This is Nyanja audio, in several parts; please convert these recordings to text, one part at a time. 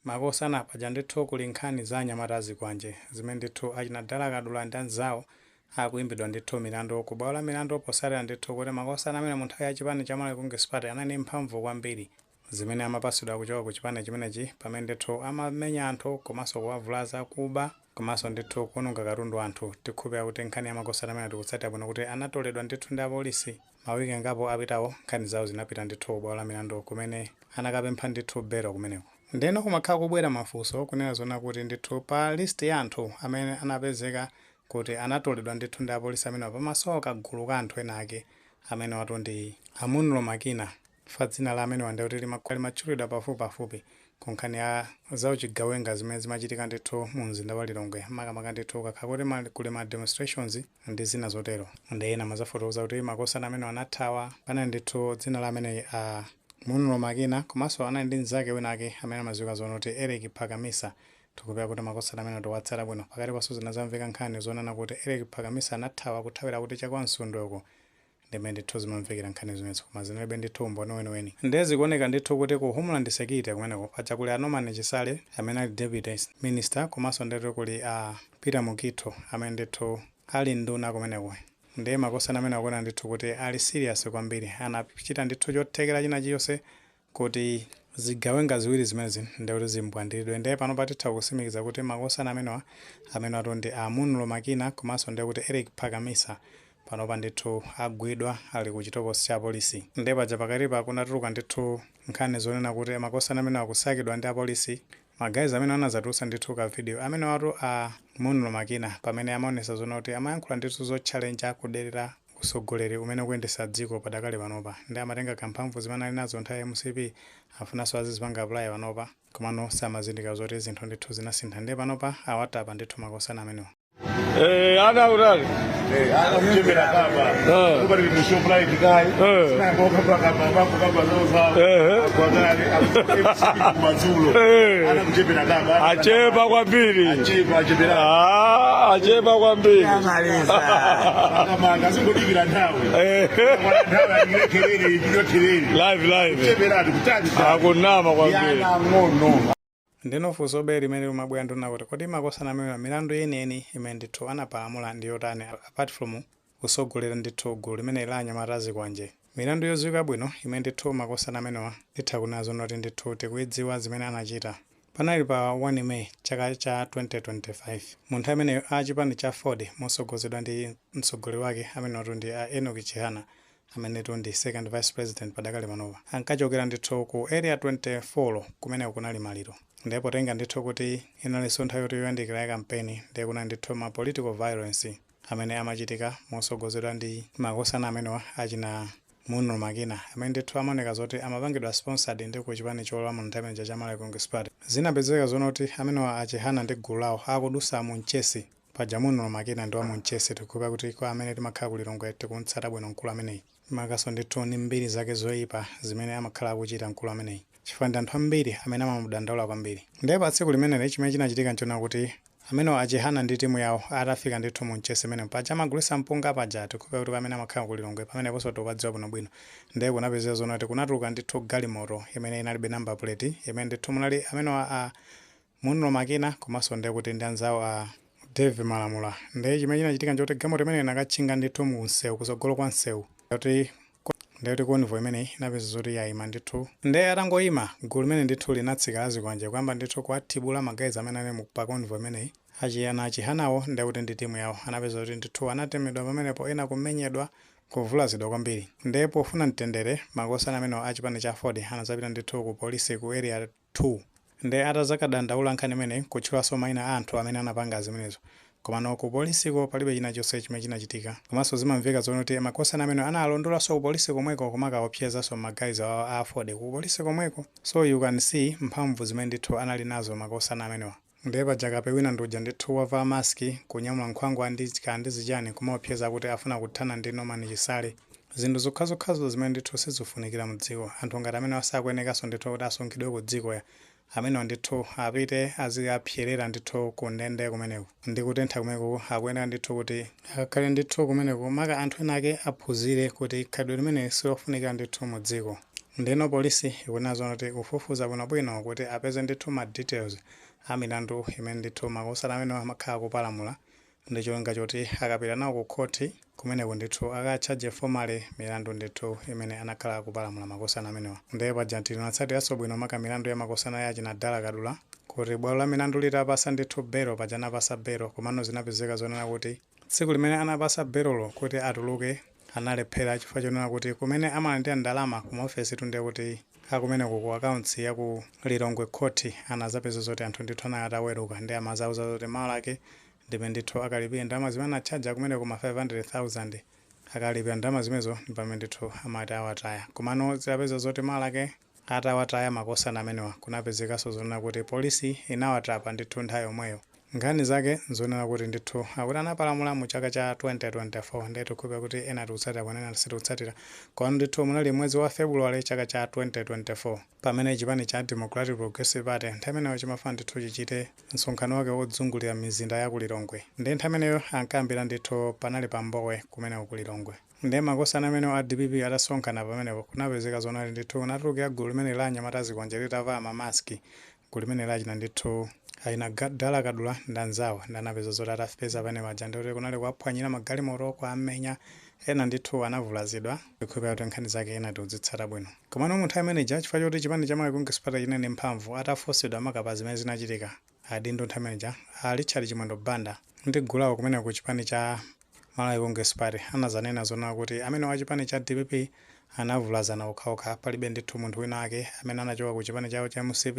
makosana paja ndithu kuli nkhani za anyamatazi kwanje zimene ndithu achinadala kadula ndi anzawo akuimbidwa ndithu milandu ku bwalo la milandu posalira ndithu kuti makosana amene mu nthawi ya chipani cha Malawi Congress Party anali mphamvu kwambiri zimene amapasidwa kuchoka ku chipani chimenechi pamene ndithu amamenya anthu komanso kuwavulaza kuba komanso ndithu kuononga katundu anthu tikhulupirira kuti nkhani ya makosana amene tikutsatira bwino kuti anatoledwa ndithu ndi apolisi mawiki angapo apitawo nkhani zawo zinapita ndithu bwalo la milandu kumene anakapempha ndithu belo kumeneko. Ndeno kumakhala kubwera mafunso kunena zona kuti ndithu pa list ya anthu amene anapezeka kuti anatoledwa ndithu ndi apolisi amene pamaso kagulu ka anthu ena ake amene watu ndi Amunro Makina fa dzina la amene wanda kuti limatchulidwa pafupi ku nkhani ya zauchigawenga zimene zimachitika ndithu mu mzinda wa Lilongwe makamaka ndithu kakhala kuti kuli ma demonstrations ndi zina zotero. Ndi ena mazafotokoza kuti makosana amene anathawa panali ndithu dzina la amene Amunro Makina komanso anali ndi mnzake wina ake amene amadziwika zona kuti Eric Phakamisa. Tikupeza kuti makosana amene tiwatsala bwino pakati paso zinazamveka nkhani zonena kuti Eric Phakamisa anathawa kuthawira kuti chakwansundo uko ndimene ndithu zimamvekera nkhani zimenezo koma zinalibe ndithu umboni weniweni. Ndezi kuoneka ndithu kuti ku Homeland Security kumeneko paja kuli Norman Chisale amene ali deputy minister komanso ndithu kuli Peter Mukito amene ndithu ali nduna kumeneko. Ndiye makosana amene akuona ndithu kuti ali serious kwambiri anachita ndithu chothekera china chiyonse kuti zigawenga ziwiri zimenezi ndikuti zimbwandiridwe. Ndiye pano patitha kusimikiza kuti makosana amenewa amene atu ndi Amunro Makina komanso ndiye kuti Eric Phakamisa panopa ndithu agwidwa ali ku chitokosi cha polisi. Ndiye paja pakatipa kunatuluka ndithu nkhani zonena kuti makosana amene akusakidwa ndi apolisi magayizi amene anazatulutsa ndithu ka video amene watu Amunro Makina pamene amaonesa zona kuti amayankhula ndithu zotchallenge kuderera usogoleri umene kuyendesa dziko padakale panopa. Ndi amatenga kamphamvu zimene ali nazo nthawi ya MCP afunanso azizipanga apply panopa komano samazindika zoti zinthu ndithu zinasintha. Ndiye panopa awatapa ndithu makosana amenewa. Ana urali. Ana mjembera kaba. Kuba ni mshopla ikigai. Sina mboka kaba zoza. Kwa ndani MCP kumazulo. Ana mjembera kaba. Acheba kwa mbili. Acheba. Acheba kwa mbili. Kama ngazingo digira nawe. Ndawa ni kelele ikiyo kelele. Live. Mjembera tukutani. Akunama kwa mbili. Yana ngono. Ndino funso beri imene lumabwera ndona kuti kodi makosana amene milandu yeniyeni imene ndithu anapalamula ndi yotani apart from kusogolera ndithu gulu limene la anyamatazi kwanje. Milandu yodziwika bwino imene ndithu makosana amenewa nditha kunazo noti ndithu tikuidziwa zimene anachita. Panali pa 1 May chaka cha 2025 munthu amene achipani cha Ford mosogozedwa ndi mtsogoleri wake amene watu ndi Enoch Chihana amene tu ndi second vice president padakale panopa ankachokera ndithu ku area 24 kumene kunali maliro. Ndipo tenga ndithu kuti inalinso nthawi yoti yoyandikira ya kampeni ndiye kuna ndithu ma political violence amene amachitika mosogozedwa ndi makosana amenewa achina Amunro Makina amene ndithu amaoneka zoti amapangidwa sponsored ndi ku chipani cholowa mu nthawi cha Malawi Congress Party. Zinapezeka zona kuti amenewa achihana ndi gulu lawo akudusa mu Mchesi paja Amunro Makina ndi wa mu Mchesi. Tikupeza kuti kwa amene timakhala ku Lilongwe tikuntsata bwino mkulu ameneyi makaso ndithu ni mbiri zake zoyipa zimene amakhala akuchita mkulu ameneyi chifukwa ndi anthu ambiri amene amamudandaula kwambiri. Ndiye pa tsiku limeneli chimene chinachitika nchona kuti amene achihana ndi timu yawo atafika ndithu mu Mchesi imene paja amagulitsa mpunga paja tikupeza kuti pamene amakhala ku Lilongwe pamene ponso tikupadziwa bwinobwino. Ndiye kunapezeka zona kuti kunatuluka ndithu galimoto imene inalibe number plate imene ndithu munali amene Amunro Makina komanso ndiye kuti ndi anzawo Dave Malamula. Ndiye chimene chinachitika nchoti galimoto imene inakatchinga ndithu mu msewu kusogolo kwa msewu ndiyoti convoy imene inapeza zoti yayima ndithu. Ndiye atangoyima gulu limene ndithu linatsika azikwanje kuyamba ndithu kuwathibula magayizi amene ali pa convoy imeneyi achihanawo ndiye kuti ndi timu yawo anapeza kuti ndithu anatemedwa pamenepo ena kumenyedwa kuvulazidwa kwambiri. Ndiye pofuna mtendere makosana amene achipani cha Ford anazapita ndithu ku polisi ku area 2. Ndiye atazakadandaula nkhani imeneyi kutchulanso mayina a anthu amene anapanga zimenezo komano ku polisiko palibe china chonse chimene chinachitika. Komanso zimamveka zona kuti makosana amene analondolanso ku polisi komweko kumakaopsezanso magayizi a Ford ku polisi komweko. So you can see mphamvu zimene ndithu anali nazo makosana amenewa. Ndiye paja kape wina nduja ndithu wavala maski kunyamula nkhwangwa ndi zichani kumaopseza kuti afuna kuthana ndi Norman Chisale. Zinthu zokhazokhazo zimene ndithu sizifunikira mu dziko. Anthu ngati amene asakuyenekanso ndithu kuti asungidwe ku dziko amene ndithu apite azikapyerera ndithu ku ndende kumeneko ndi kutentha kumeneko akuyenera ndithu kuti akhale ndithu kumeneko maka anthu ena ake aphunzire kuti khalidwe limene silofunika ndithu mu dziko. ndeno polisi ikunazo kuti kufufuza bwinobwino kuti apeze ndithu ma details a milandu imene ndithu makosana amene amakhala kupalamula ndi cholinga choti akapita nawo ku khoti kumeneko ndithu akatchaje formally milandu ndithu imene anakhala kupalamula makosana amenewa. Ndiye paja tinatsatiranso bwino maka milandu ya makosana ya Chinadala Kadula kuti bwalo la milandu litapasa ndithu belo paja anapasa belo komano zinapezeka zonena kuti tsiku limene anapasa belolo kuti atuluke analephera chifukwa chonena kuti kumene amalandira ndalama ku maofesi tunde kuti akumeneko ku accounts ya ku Lilongwe Court anazapeza zoti anthu ndithu anataweruka ndi amazauza zoti malo ake ndipo ndithu akalipira ndalama zimene achaja kumene kuma 500,000 akalipira ndalama zimenezo pamene ndithu amati awataya komano zidapeza zoti malo ake atawataya makosana amenewa kunapezekanso zonena kuti polisi inawatapa ndithu nthawi yomweyo. Nkhani zake nzonena kuti ndithu akuti anapalamula mu chaka cha 2024 ndiye tikupeza kuti ena tikutsatira kwanena sitikutsatira komano ndithu munali mwezi wa February chaka cha 2024 pamene chipani cha Democratic Progressive Party nthawi imeneyo chimafuna ndithu chichite msonkhano wake wodzungulira mizinda ya ku Lilongwe. Ndiye nthawi imeneyo ankayambira ndithu panali pambowe kumeneko ku Lilongwe. Ndiye makosana amenewo a DPP atasonkhana pamenepo kunapezeka zonali ndithu kunatulukira gulu limene la anyamatazi kwanje litavala mamaski gulu limene lachina ndithu Chinadala Kadula ndanzawa ndanapeza zoti atafipeza pene paja ndikuti kunali kuaphwanyira magalimoto kuamenya ena ndithu anavulazidwa kukhupira kuti nkhani zake ena tikudzitsata bwino. Komano munthu ameneja chifukwa choti chipani cha Malawi Sipata chinene mphamvu atafosedwa makapa zimene zinachitika adindo nthawi imeneja Richard Chimwendo Banda ndi gulawo kumene ku chipani cha Malawi Sipata anazanena zonena kuti amene wa chipani cha DPP anavulazana okhaokha palibe ndithu munthu wina ake amene anachoka ku chipani chawo cha MCP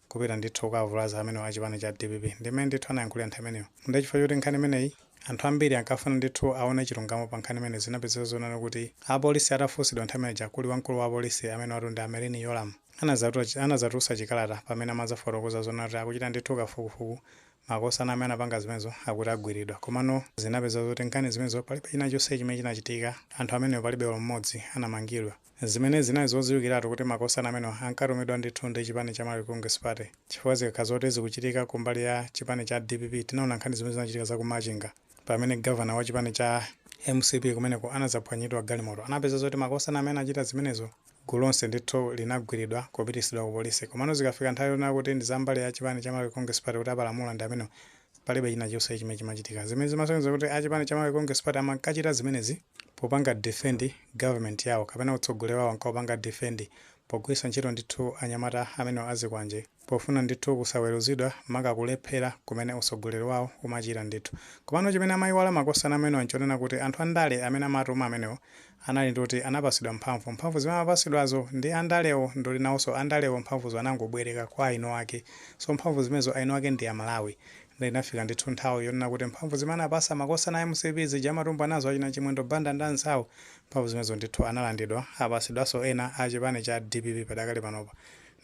kupita ndithu kavulaza amene wa chipani cha DPP ndimene ndithu anayankhulira nthawi imeneyo. Ndi chifukwa choti nkhani imeneyi anthu ambiri ankafuna ndithu aone chilungamo pa nkhani imene zinapezeka zonena kuti apolisi atafusidwa nthawi imeneja kuli wamkulu wa apolisi amene wati ndi Amerini Yoram anazatulutsa chikalata pamene amazafotokoza zonena kuti akuchita ndithu kafukufuku makosana amene anapanga zimenezo akuti agwiridwa komano zinapeza zoti nkhani zimenezo palibe china chonse chimene chinachitika anthu amenewo palibe mmodzi anamangidwa. Zimene zinali zodziwikiratu kuti makosana amenewo ankatumidwa ndithu ndi chipani cha Malawi Sipata chifukwa zikakhala zoti zikuchitika kumbali ya chipani cha DPP tinaona nkhani zimene zinachitika za kumachinga pamene gavana wa chipani cha MCP kumeneko anazaphwanyidwa galimoto anapeza zoti makosana amene achita zimenezo gulu lonse ndithu linagwiridwa kupitisidwa ku polisi komano zikafika nthawi yonena kuti ndi zambali ya chipani cha Malawi Sipata kuti apalamula ndi amene palibe china chonse chimene chimachitika. Zimene zimasonyeza kuti achipani cha Malawi Sipata amakachita zimenezi popanga defend government yawo kapena utsogolero wawo ankapanga defend pogwiritsa ntchito ndithu anyamata amene azikwanje pofuna ndithu kusaweruzidwa makakulephera kumene utsogolero wawo umachita ndithu. Komano chimene amayiwala makosana amenewo anchonena kuti anthu andale amene amatuma amenewo anali ndoti anapasidwa mphamvu zimene amapasidwazo ndi andalewo ndoli nawonso andalewo mphamvuzo anangobwereka kwa aino ake so mphamvu zimenezo aino ake ndi Amalawi. Ndi inafika ndithu nthawi yonena kuti mphamvu zimene apasa makosana a MCP zija matumba nazo achina Chimwendo Banda ndi anzawo mphamvu zimenezo ndithu analandidwa apasidwanso ena a chipani cha DPP padakali panopa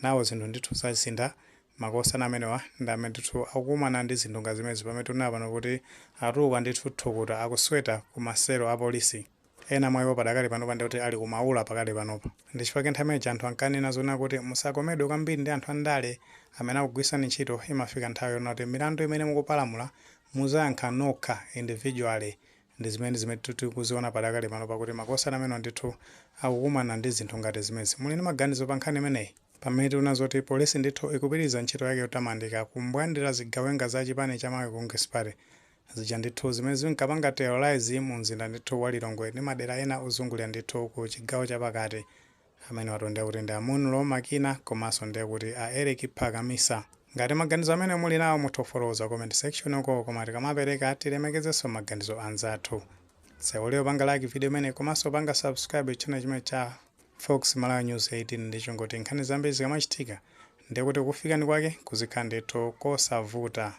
nawo zinthu ndithu zasintha. Makosana amenewa ndi amene ndithu akukumana ndi zinthu ngati zimenezi pamene tinaona pano kuti atuluka ndithu thukuta akusweta ku masero a polisi ena mwa iwo padakali panopa ndi kuti ali kumaula pakali panopa. Ndi chifukwa nthawi imeneyi anthu ankanena zonena kuti musakomedwe kwambiri ndi anthu andale amene akugwiritsani ntchito imafika nthawi yonena kuti milandu imene mukupalamula muzayankha nokha individually ndi zimene tikuziona padakali panopa kuti makosana amenewa ndithu akukumana ndi zinthu ngati zimezi. Muli ndi maganizo pa nkhani imeneyi pamene tikuona zoti polisi ndithu ikupitiriza ntchito yake yotamandika kumbwandira zigawenga za chipani cha Malawi Sipata zija ndithu zimene zinkapanga terrorize mu mzinda ndithu wa Lilongwe ndi madera ena ozungulira ndithu ku chigawo chapakati amene watonda kuti ndi Amunlo Makina komanso ndiye kuti a Eric Phakamisa. Ngati maganizo amene muli nawo mutofoloza comment section uko koma tikamapereka tilemekezenso maganizo anzathu. Sewoleo panga like video imene komanso panga subscribe channel chimene cha Fox Malawi News 18 ndicho ngoti nkhani zambiri zikamachitika ndiye kuti kufika kwake kuzikhala ndithu kosavuta.